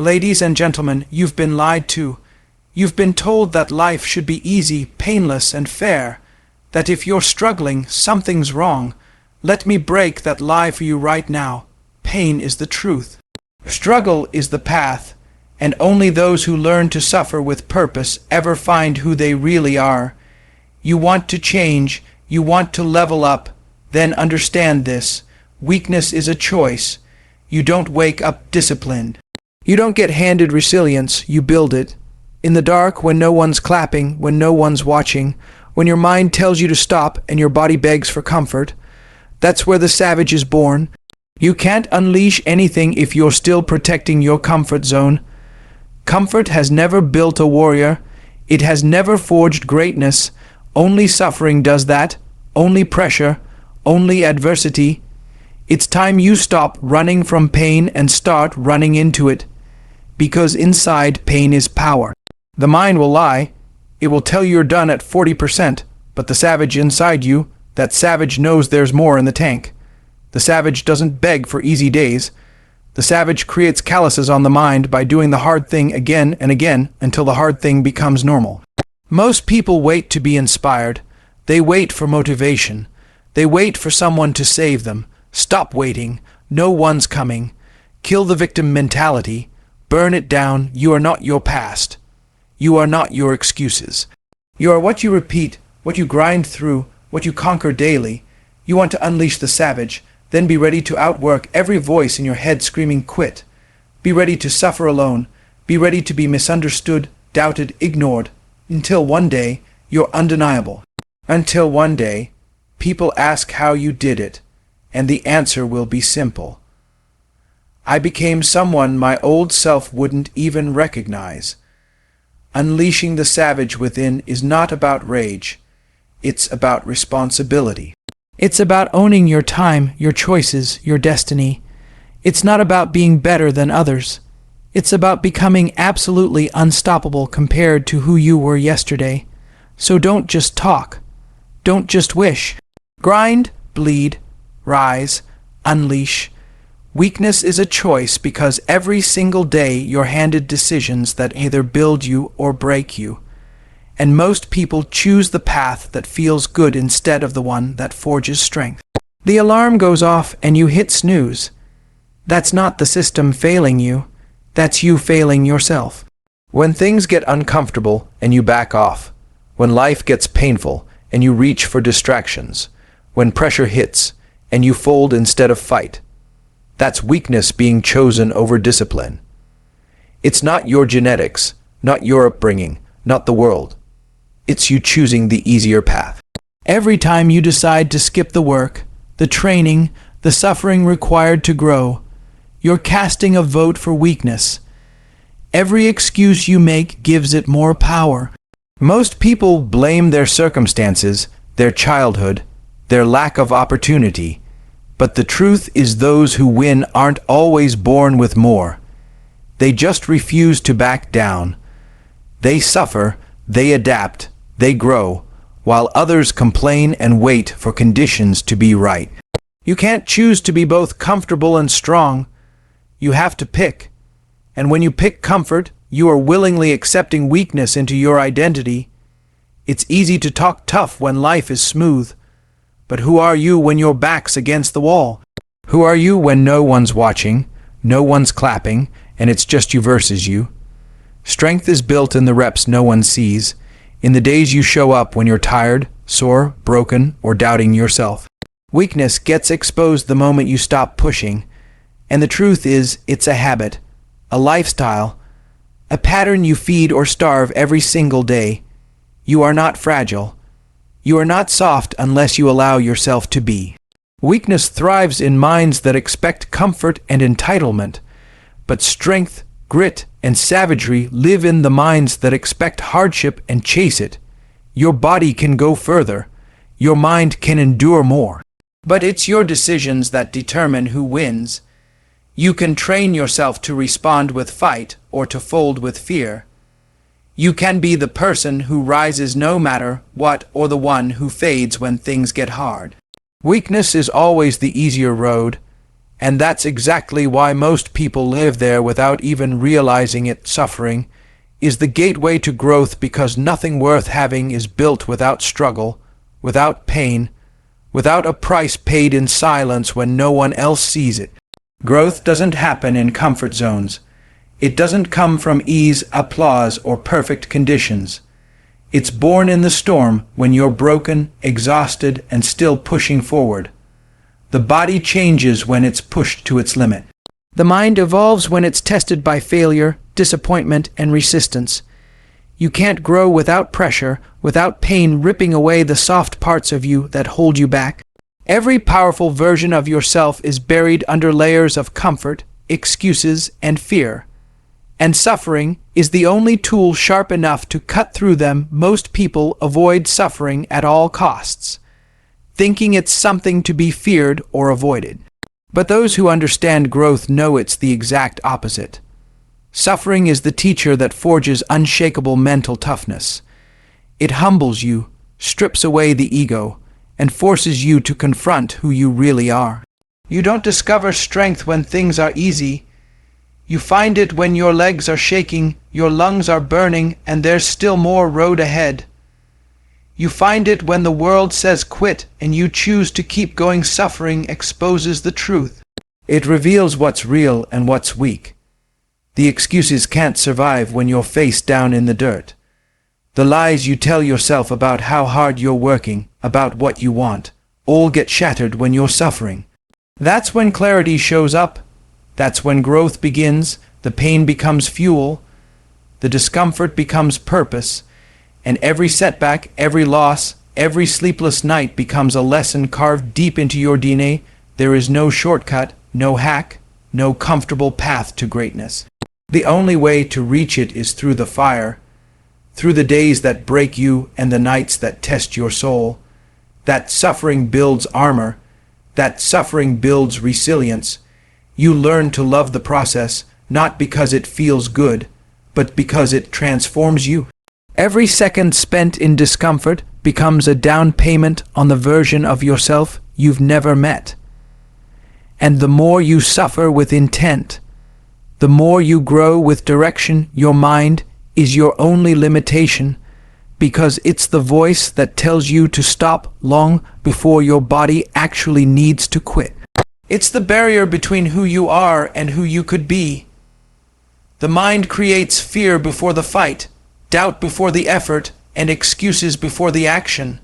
Ladies and gentlemen, you've been lied to. You've been told that life should be easy, painless, and fair, that if you're struggling, something's wrong. Let me break that lie for you right now. Pain is the truth. Struggle is the path, and only those who learn to suffer with purpose ever find who they really are. You want to change, you want to level up, then understand this. Weakness is a choice. You don't wake up disciplined. You don't get handed resilience, you build it. In the dark, when no one's clapping, when no one's watching, when your mind tells you to stop and your body begs for comfort, that's where the savage is born. You can't unleash anything if you're still protecting your comfort zone. Comfort has never built a warrior. It has never forged greatness. Only suffering does that. Only pressure. Only adversity. It's time you stop running from pain and start running into it. Because inside pain is power. The mind will lie. It will tell you you're done at 40%, but the savage inside you, that savage knows there's more in the tank. The savage doesn't beg for easy days. The savage creates calluses on the mind by doing the hard thing again and again until the hard thing becomes normal. Most people wait to be inspired. They wait for motivation. They wait for someone to save them. Stop waiting. No one's coming. Kill the victim mentality. Burn it down. You are not your past. You are not your excuses. You are what you repeat, what you grind through, what you conquer daily. You want to unleash the savage, then be ready to outwork every voice in your head screaming quit. Be ready to suffer alone. Be ready to be misunderstood, doubted, ignored, until one day you're undeniable. Until one day people ask how you did it, and the answer will be simple. I became someone my old self wouldn't even recognize. Unleashing the savage within is not about rage. It's about responsibility. It's about owning your time, your choices, your destiny. It's not about being better than others. It's about becoming absolutely unstoppable compared to who you were yesterday. So don't just talk. Don't just wish. Grind, bleed, rise, unleash. Weakness is a choice because every single day you're handed decisions that either build you or break you. And most people choose the path that feels good instead of the one that forges strength. The alarm goes off and you hit snooze. That's not the system failing you. That's you failing yourself. When things get uncomfortable and you back off. When life gets painful and you reach for distractions. When pressure hits and you fold instead of fight. That's weakness being chosen over discipline. It's not your genetics, not your upbringing, not the world. It's you choosing the easier path. Every time you decide to skip the work, the training, the suffering required to grow, you're casting a vote for weakness. Every excuse you make gives it more power. Most people blame their circumstances, their childhood, their lack of opportunity. But the truth is those who win aren't always born with more. They just refuse to back down. They suffer, they adapt, they grow, while others complain and wait for conditions to be right. You can't choose to be both comfortable and strong. You have to pick. And when you pick comfort, you are willingly accepting weakness into your identity. It's easy to talk tough when life is smooth. But who are you when your back's against the wall? Who are you when no one's watching, no one's clapping, and it's just you versus you? Strength is built in the reps no one sees, in the days you show up when you're tired, sore, broken, or doubting yourself. Weakness gets exposed the moment you stop pushing, and the truth is it's a habit, a lifestyle, a pattern you feed or starve every single day. You are not fragile. You are not soft unless you allow yourself to be. Weakness thrives in minds that expect comfort and entitlement, but strength, grit, and savagery live in the minds that expect hardship and chase it. Your body can go further. Your mind can endure more. But it's your decisions that determine who wins. You can train yourself to respond with fight or to fold with fear. You can be the person who rises no matter what or the one who fades when things get hard. Weakness is always the easier road, And that's exactly why most people live there without even realizing it. Suffering is the gateway to growth, because nothing worth having is built without struggle, without pain, without a price paid in silence when no one else sees it. Growth doesn't happen in comfort zones. It doesn't come from ease, applause, or perfect conditions. It's born in the storm, when you're broken, exhausted, and still pushing forward. The body changes when it's pushed to its limit. The mind evolves when it's tested by failure, disappointment, and resistance. You can't grow without pressure, without pain ripping away the soft parts of you that hold you back. Every powerful version of yourself is buried under layers of comfort, excuses, and fear. And suffering is the only tool sharp enough to cut through them. Most people avoid suffering at all costs, thinking it's something to be feared or avoided. But those who understand growth know it's the exact opposite. Suffering is the teacher that forges unshakable mental toughness. It humbles you, strips away the ego, and forces you to confront who you really are. You don't discover strength when things are easy. You find it when your legs are shaking, your lungs are burning, and there's still more road ahead. You find it when the world says quit and you choose to keep going. Suffering exposes the truth. It reveals what's real and what's weak. The excuses can't survive when you're face down in the dirt. The lies you tell yourself about how hard you're working, about what you want, all get shattered when you're suffering. That's when clarity shows up. That's when growth begins. The pain becomes fuel. The discomfort becomes purpose. And every setback, every loss, every sleepless night becomes a lesson carved deep into your DNA. There is no shortcut, no hack, no comfortable path to greatness. The only way to reach it is through the fire, through the days that break you and the nights that test your soul. That suffering builds armor. That suffering builds resilience. You learn to love the process, not because it feels good, but because it transforms you. Every second spent in discomfort becomes a down payment on the version of yourself you've never met. And the more you suffer with intent, the more you grow with direction. Your mind is your only limitation, because it's the voice that tells you to stop long before your body actually needs to quit. It's the barrier between who you are and who you could be. The mind creates fear before the fight, doubt before the effort, and excuses before the action.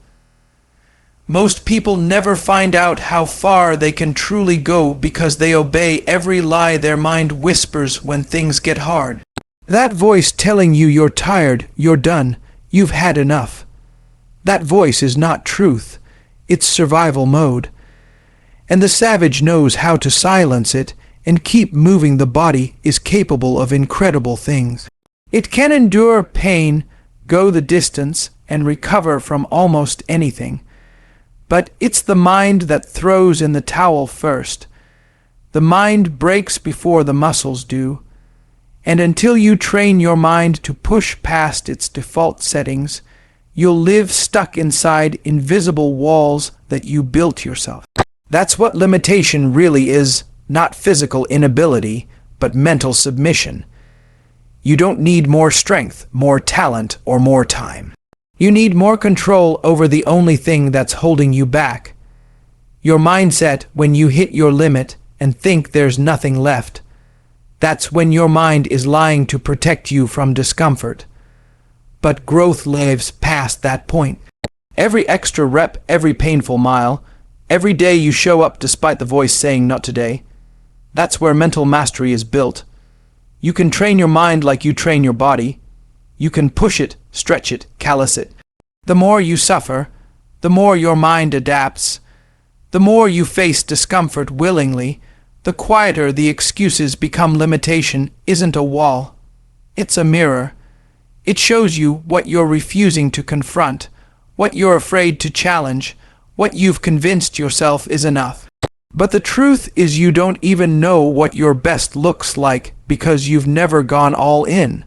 Most people never find out how far they can truly go because they obey every lie their mind whispers when things get hard. That voice telling you you're tired, you're done, you've had enough. That voice is not truth, it's survival mode. And the savage knows how to silence it and keep moving. The body is capable of incredible things. It can endure pain, go the distance, and recover from almost anything. But it's the mind that throws in the towel first. The mind breaks before the muscles do. And until you train your mind to push past its default settings, you'll live stuck inside invisible walls that you built yourself. That's what limitation really is, not physical inability, but mental submission. You don't need more strength, more talent, or more time. You need more control over the only thing that's holding you back. Your mindset when you hit your limit and think there's nothing left. That's when your mind is lying to protect you from discomfort. But growth lives past that point. Every extra rep, every painful mile, every day you show up despite the voice saying not today, that's where mental mastery is built. You can train your mind like you train your body. You can push it, stretch it, callous it. The more you suffer, the more your mind adapts. The more you face discomfort willingly, the quieter the excuses become. Limitation isn't a wall. It's a mirror. It shows you what you're refusing to confront, what you're afraid to challenge, what you've convinced yourself is enough. But the truth is you don't even know what your best looks like because you've never gone all in.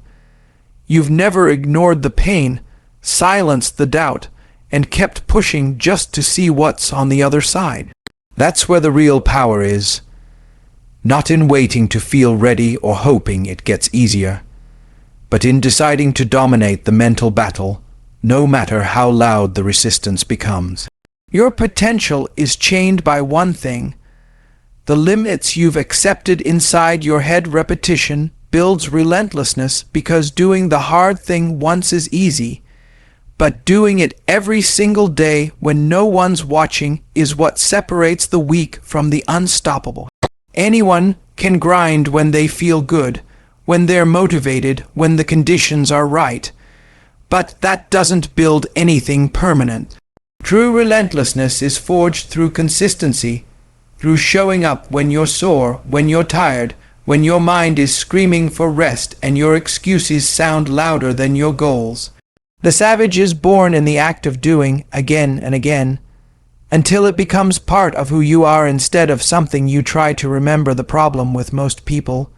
You've never ignored the pain, silenced the doubt, and kept pushing just to see what's on the other side. That's where the real power is. not in waiting to feel ready or hoping it gets easier, but in deciding to dominate the mental battle, no matter how loud the resistance becomes. Your potential is chained by one thing: the limits you've accepted inside your head. Repetition builds relentlessness because doing the hard thing once is easy, but doing it every single day when no one's watching is what separates the weak from the unstoppable. Anyone can grind when they feel good, when they're motivated, when the conditions are right, but that doesn't build anything permanent. True relentlessness is forged through consistency, through showing up when you're sore, when you're tired, when your mind is screaming for rest and your excuses sound louder than your goals. The savage is born in the act of doing again and again, until it becomes part of who you are instead of something you try to remember. The problem with most people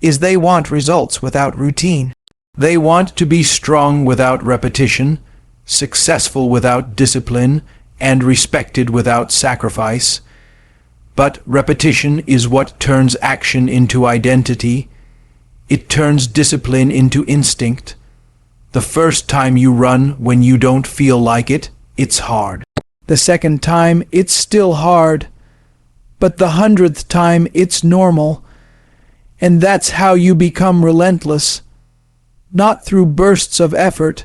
is they want results without routine. They want to be strong without repetition, successful without discipline, and respected without sacrifice. But repetition is what turns action into identity. It turns discipline into instinct. The first time you run when you don't feel like it, it's hard. The second time, it's still hard. But the 100th time, it's normal. And that's how you become relentless. Not through bursts of effort,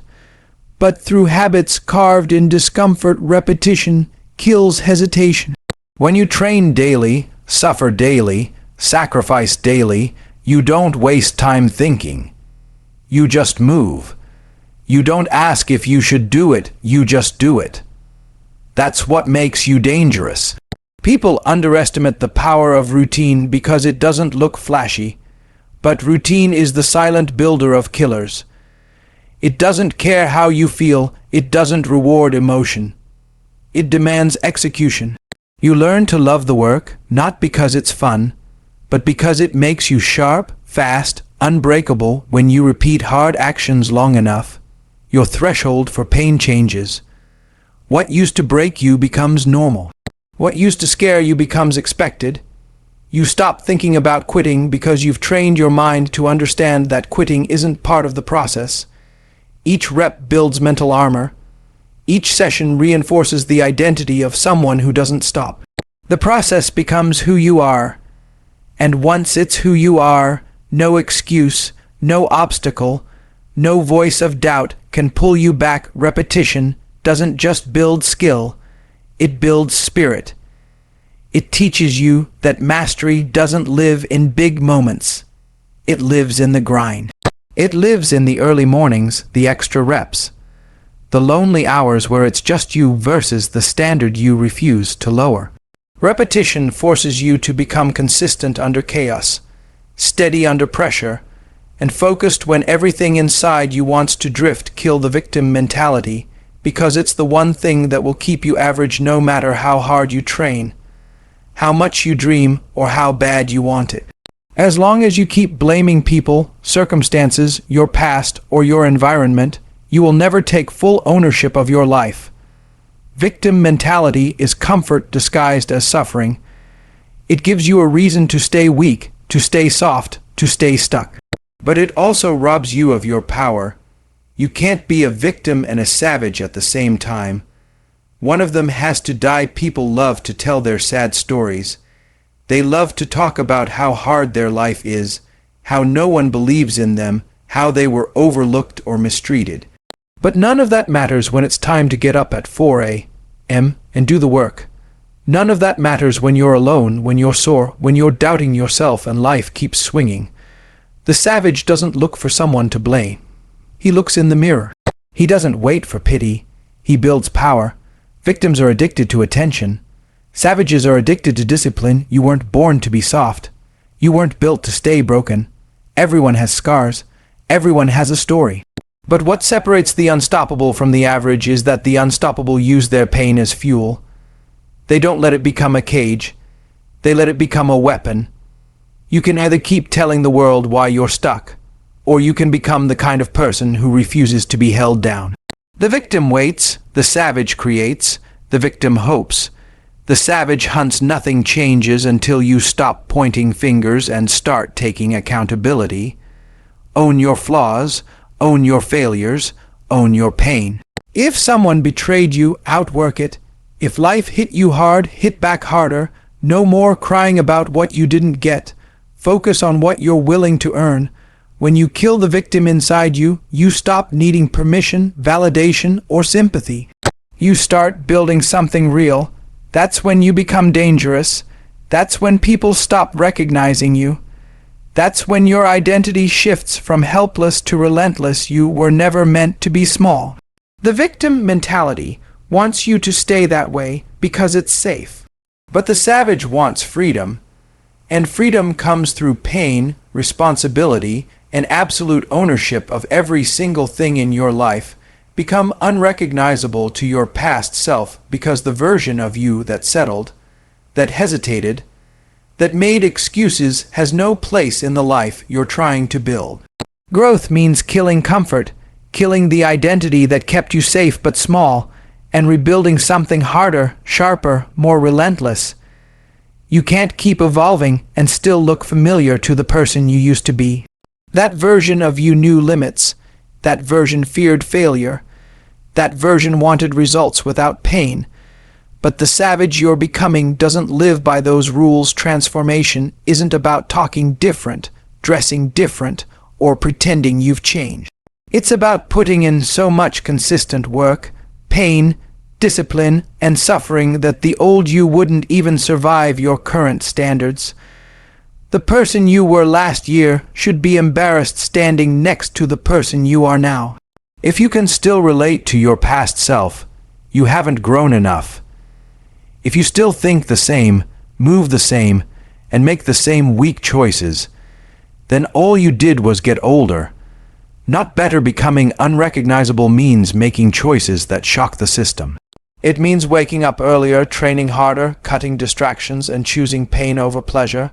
but through habits carved in discomfort. Repetition kills hesitation. When you train daily, suffer daily, sacrifice daily, you don't waste time thinking. You just move. You don't ask if you should do it, you just do it. That's what makes you dangerous. People underestimate the power of routine because it doesn't look flashy, but routine is the silent builder of killers. It doesn't care how you feel, it doesn't reward emotion. It demands execution. You learn to love the work, not because it's fun, but because it makes you sharp, fast, unbreakable. When you repeat hard actions long enough, your threshold for pain changes. What used to break you becomes normal. What used to scare you becomes expected. You stop thinking about quitting because you've trained your mind to understand that quitting isn't part of the process. Each rep builds mental armor. Each session reinforces the identity of someone who doesn't stop. The process becomes who you are. And once it's who you are, no excuse, no obstacle, no voice of doubt can pull you back. Repetition doesn't just build skill, it builds spirit. It teaches you that mastery doesn't live in big moments. It lives in the grind. It lives in the early mornings, the extra reps, the lonely hours where it's just you versus the standard you refuse to lower. Repetition forces you to become consistent under chaos, steady under pressure, and focused when everything inside you wants to drift. Kill the victim mentality, because it's the one thing that will keep you average no matter how hard you train, how much you dream, or how bad you want it. As long as you keep blaming people, circumstances, your past, or your environment, you will never take full ownership of your life. Victim mentality is comfort disguised as suffering. It gives you a reason to stay weak, to stay soft, to stay stuck. But it also robs you of your power. You can't be a victim and a savage at the same time. One of them has to die. People love to tell their sad stories. They love to talk about how hard their life is, how no one believes in them, how they were overlooked or mistreated. But none of that matters when it's time to get up at 4 a.m. and do the work. None of that matters when you're alone, when you're sore, when you're doubting yourself and life keeps swinging. The savage doesn't look for someone to blame. He looks in the mirror. He doesn't wait for pity. He builds power. Victims are addicted to attention. Savages are addicted to discipline. You weren't born to be soft. You weren't built to stay broken. Everyone has scars. Everyone has a story. But what separates the unstoppable from the average is that the unstoppable use their pain as fuel. They don't let it become a cage. They let it become a weapon. You can either keep telling the world why you're stuck, or you can become the kind of person who refuses to be held down. The victim waits, the savage creates, the victim hopes, The savage hunts nothing changes until you stop pointing fingers and start taking accountability. Own your flaws, own your failures, own your pain. If someone betrayed you, outwork it. If life hit you hard, hit back harder. No more crying about what you didn't get. Focus on what you're willing to earn. When you kill the victim inside you, you stop needing permission, validation, or sympathy. You start building something real. That's when you become dangerous. That's when people stop recognizing you. That's when your identity shifts from helpless to relentless. You were never meant to be small. The victim mentality wants you to stay that way because it's safe. But the savage wants freedom, and freedom comes through pain, responsibility, and absolute ownership of every single thing in your life. Become unrecognizable to your past self because the version of you that settled, that hesitated, that made excuses has no place in the life you're trying to build. Growth means killing comfort, killing the identity that kept you safe but small, and rebuilding something harder, sharper, more relentless. You can't keep evolving and still look familiar to the person you used to be. That version of you knew limits. That version feared failure. That version wanted results without pain. But the savage you're becoming doesn't live by those rules. Transformation isn't about talking different, dressing different, or pretending you've changed. It's about putting in so much consistent work, pain, discipline, and suffering that the old you wouldn't even survive your current standards. The person you were last year should be embarrassed standing next to the person you are now. If you can still relate to your past self, you haven't grown enough. If you still think the same, move the same, and make the same weak choices, then all you did was get older. Not better. Becoming unrecognizable means making choices that shock the system. It means waking up earlier, training harder, cutting distractions, and choosing pain over pleasure.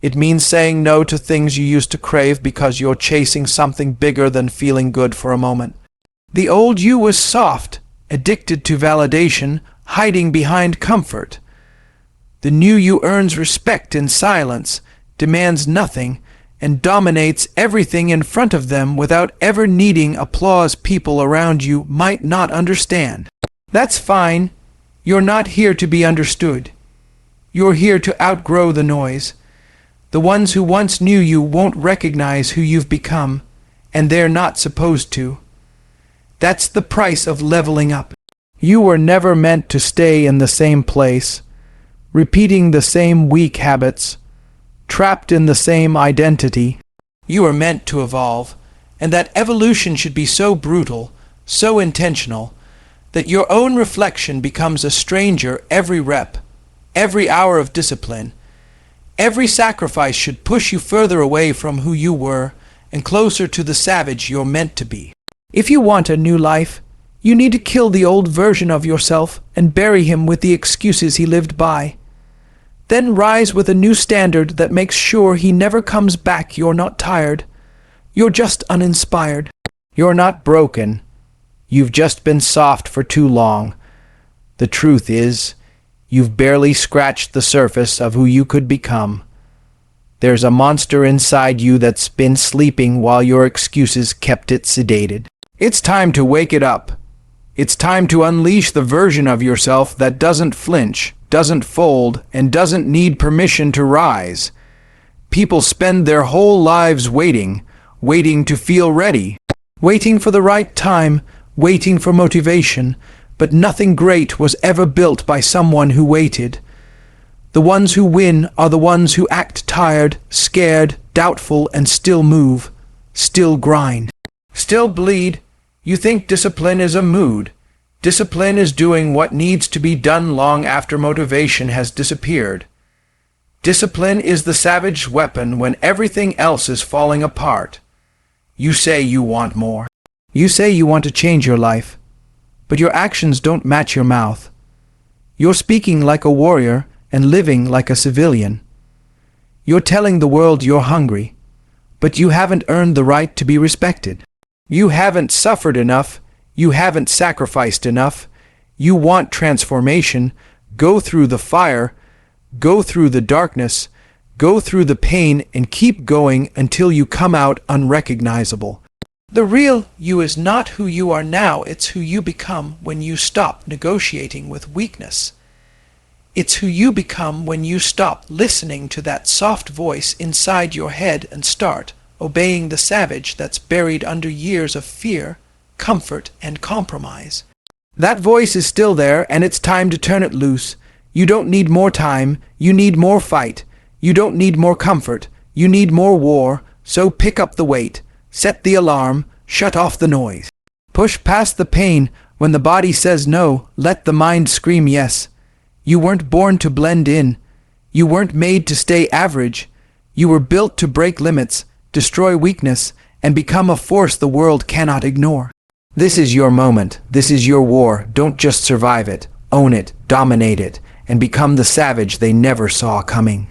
It means saying no to things you used to crave because you're chasing something bigger than feeling good for a moment. The old you was soft, addicted to validation, hiding behind comfort. The new you earns respect in silence, demands nothing, and dominates everything in front of them without ever needing applause people around you might not understand. That's fine. You're not here to be understood. You're here to outgrow the noise. The ones who once knew you won't recognize who you've become, and they're not supposed to. That's the price of leveling up. You were never meant to stay in the same place, repeating the same weak habits, trapped in the same identity. You are meant to evolve, and that evolution should be so brutal, so intentional, that your own reflection becomes a stranger every rep, every hour of discipline. Every sacrifice should push you further away from who you were and closer to the savage you're meant to be. If you want a new life, you need to kill the old version of yourself and bury him with the excuses he lived by. Then rise with a new standard that makes sure he never comes back. You're not tired. You're just uninspired. You're not broken. You've just been soft for too long. The truth is, you've barely scratched the surface of who you could become. There's a monster inside you that's been sleeping while your excuses kept it sedated. It's time to wake it up. It's time to unleash the version of yourself that doesn't flinch, doesn't fold, and doesn't need permission to rise. People spend their whole lives waiting to feel ready, waiting for the right time, waiting for motivation, but nothing great was ever built by someone who waited. The ones who win are the ones who act tired, scared, doubtful, and still move, still grind, still bleed. You think discipline is a mood. Discipline is doing what needs to be done long after motivation has disappeared. Discipline is the savage weapon when everything else is falling apart. You say you want more. You say you want to change your life, but your actions don't match your mouth. You're speaking like a warrior and living like a civilian. You're telling the world you're hungry, but you haven't earned the right to be respected. You haven't suffered enough. You haven't sacrificed enough. You want transformation, Go through the fire, go through the darkness, go through the pain, and keep going until you come out unrecognizable. The real you is not who you are now, it's who you become when you stop negotiating with weakness. It's who you become when you stop listening to that soft voice inside your head and start obeying the savage that's buried under years of fear, comfort, and compromise. That voice is still there, and it's time to turn it loose. You don't need more time, you need more fight. You don't need more comfort, you need more war, so pick up the weight, set the alarm, shut off the noise. Push past the pain. When the body says no, let the mind scream yes. You weren't born to blend in. You weren't made to stay average. You were built to break limits, destroy weakness, and become a force the world cannot ignore. This is your moment. This is your war. Don't just survive it. Own it, dominate it, and become the savage they never saw coming.